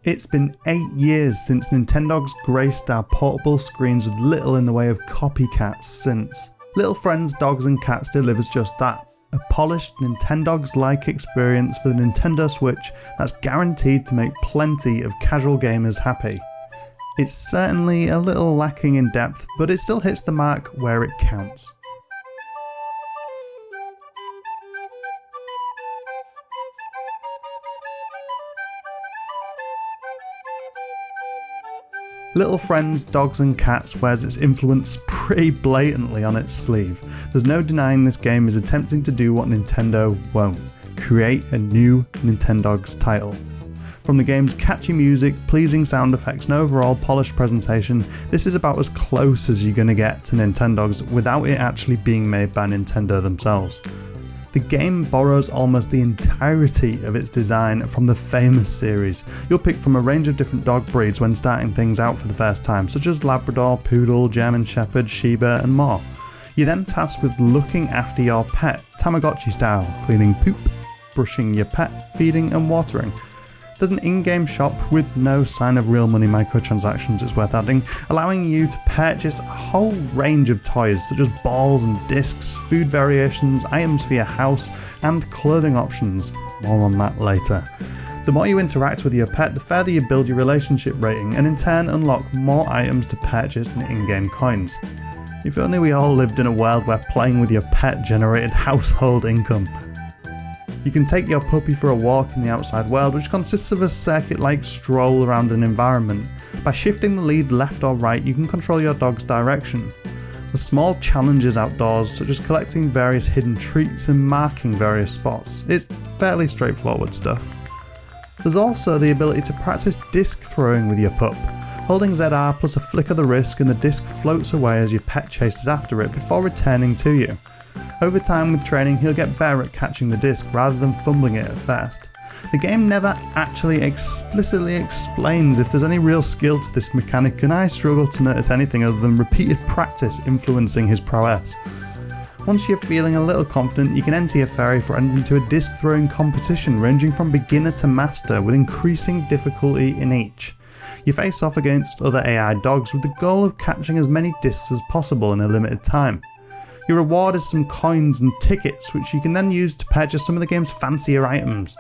It's been 8 years since Nintendogs graced our portable screens with little in the way of copycats since. Little Friends Dogs and Cats delivers just that. A polished Nintendogs-like experience for the Nintendo Switch that's guaranteed to make plenty of casual gamers happy. It's certainly a little lacking in depth, but it still hits the mark where it counts. Little Friends Dogs and Cats wears its influence pretty blatantly on its sleeve. There's no denying this game is attempting to do what Nintendo won't: create a new Nintendogs title. From the game's catchy music, pleasing sound effects and overall polished presentation, this is about as close as you're gonna get to Nintendogs without it actually being made by Nintendo themselves. The game borrows almost the entirety of its design from the famous series. You'll pick from a range of different dog breeds when starting things out for the first time, such as Labrador, Poodle, German Shepherd, Shiba and more. You're then tasked with looking after your pet, Tamagotchi style, cleaning poop, brushing your pet, feeding and watering. There's an in-game shop with no sign of real money microtransactions, it's worth adding, allowing you to purchase a whole range of toys such as balls and discs, food variations, items for your house and clothing options. More on that later. The more you interact with your pet, the further you build your relationship rating and in turn unlock more items to purchase and in-game coins. If only we all lived in a world where playing with your pet generated household income. You can take your puppy for a walk in the outside world, which consists of a circuit-like stroll around an environment. By shifting the lead left or right, you can control your dog's direction. There's small challenges outdoors, such as collecting various hidden treats and marking various spots. It's fairly straightforward stuff. There's also the ability to practice disc throwing with your pup. Holding ZR plus a flick of the wrist and the disc floats away as your pet chases after it before returning to you. Over time with training, he'll get better at catching the disc rather than fumbling it at first. The game never actually explicitly explains if there's any real skill to this mechanic, and I struggle to notice anything other than repeated practice influencing his prowess. Once you're feeling a little confident, you can enter your fairy friend into a disc throwing competition ranging from beginner to master with increasing difficulty in each. You face off against other AI dogs with the goal of catching as many discs as possible in a limited time. Your reward is some coins and tickets, which you can then use to purchase some of the game's fancier items.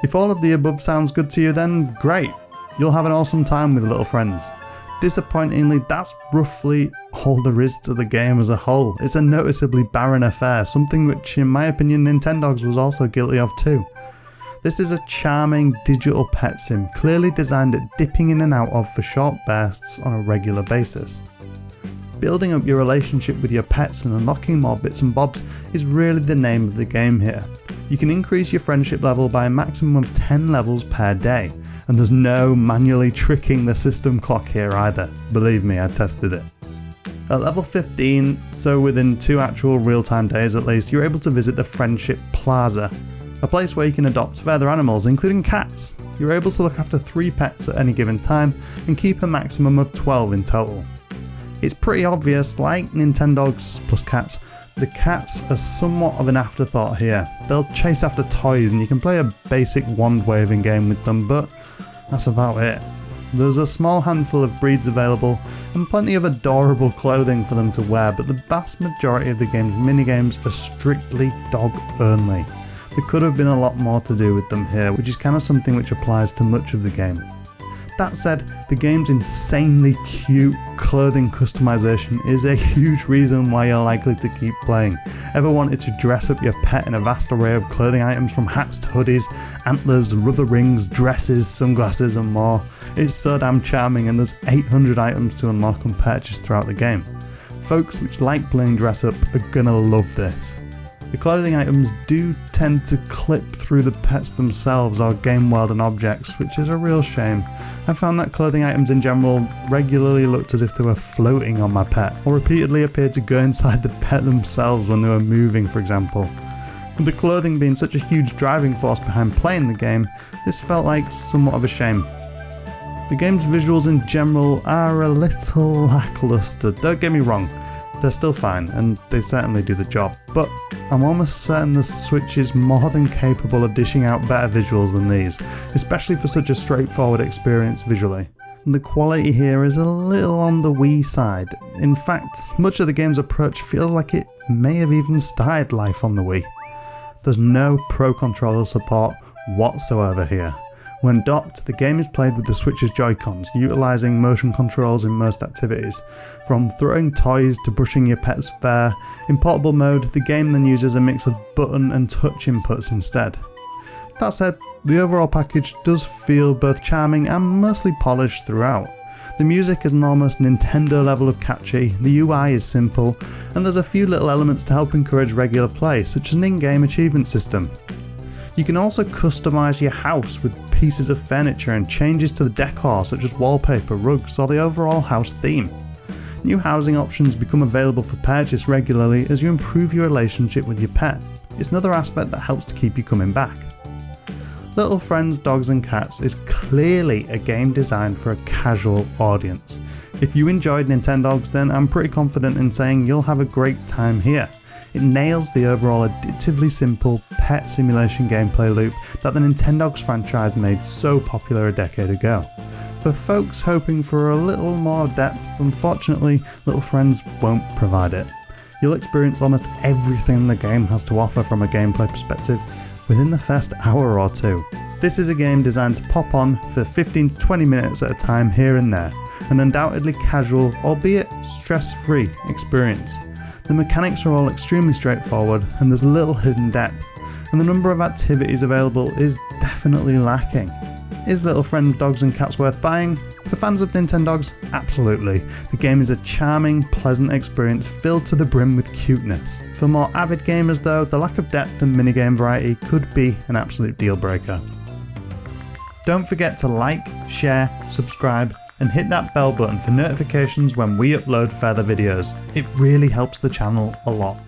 If all of the above sounds good to you, then great, you'll have an awesome time with Little Friends. Disappointingly, that's roughly all there is to the game as a whole. It's a noticeably barren affair, something which in my opinion Nintendogs was also guilty of too. This is a charming digital pet sim, clearly designed at dipping in and out of for short bursts on a regular basis. Building up your relationship with your pets and unlocking more bits and bobs is really the name of the game here. You can increase your friendship level by a maximum of 10 levels per day, and there's no manually tricking the system clock here either. Believe me, I tested it. At level 15, so within 2 actual real-time days at least, you're able to visit the Friendship Plaza, a place where you can adopt further animals, including cats. You're able to look after 3 pets at any given time and keep a maximum of 12 in total. It's pretty obvious, like Nintendogs plus cats, the cats are somewhat of an afterthought here. They'll chase after toys and you can play a basic wand waving game with them, but that's about it. There's a small handful of breeds available and plenty of adorable clothing for them to wear, but the vast majority of the game's minigames are strictly dog only. There could have been a lot more to do with them here, which is kind of something which applies to much of the game. That said, the game's insanely cute clothing customization is a huge reason why you're likely to keep playing. Ever wanted to dress up your pet in a vast array of clothing items from hats to hoodies, antlers, rubber rings, dresses, sunglasses and more? It's so damn charming, and there's 800 items to unlock and purchase throughout the game. Folks which like playing dress up are gonna love this. The clothing items do tend to clip through the pets themselves or game world and objects, which is a real shame. I found that clothing items in general regularly looked as if they were floating on my pet, or repeatedly appeared to go inside the pet themselves when they were moving, for example. With the clothing being such a huge driving force behind playing the game, this felt like somewhat of a shame. The game's visuals in general are a little lackluster, don't get me wrong. they're still fine, and they certainly do the job, but I'm almost certain the Switch is more than capable of dishing out better visuals than these, especially for such a straightforward experience visually. The quality here is a little on the Wii side. In fact, much of the game's approach feels like it may have even started life on the Wii. There's no Pro Controller support whatsoever here. When docked, the game is played with the Switch's Joy-Cons, utilising motion controls in most activities. From throwing toys to brushing your pet's fur, in portable mode the game then uses a mix of button and touch inputs instead. That said, the overall package does feel both charming and mostly polished throughout. The music is an almost Nintendo level of catchy, the UI is simple, and there's a few little elements to help encourage regular play, such as an in-game achievement system. You can also customise your house with pieces of furniture and changes to the decor such as wallpaper, rugs, or the overall house theme. New housing options become available for purchase regularly as you improve your relationship with your pet. It's another aspect that helps to keep you coming back. Little Friends, Dogs and Cats is clearly a game designed for a casual audience. If you enjoyed Nintendogs, then I'm pretty confident in saying you'll have a great time here. It nails the overall addictively simple pet simulation gameplay loop that the Nintendogs franchise made so popular a decade ago. For folks hoping for a little more depth, unfortunately, Little Friends won't provide it. You'll experience almost everything the game has to offer from a gameplay perspective within the first hour or two. This is a game designed to pop on for 15 to 20 minutes at a time here and there, an undoubtedly casual, albeit stress-free experience. The mechanics are all extremely straightforward and there's little hidden depth, and the number of activities available is definitely lacking. Is Little Friends, Dogs and Cats worth buying? For fans of Nintendogs, absolutely. The game is a charming, pleasant experience filled to the brim with cuteness. For more avid gamers though, the lack of depth and minigame variety could be an absolute deal breaker. Don't forget to like, share, subscribe, and hit that bell button for notifications when we upload further videos. It really helps the channel a lot.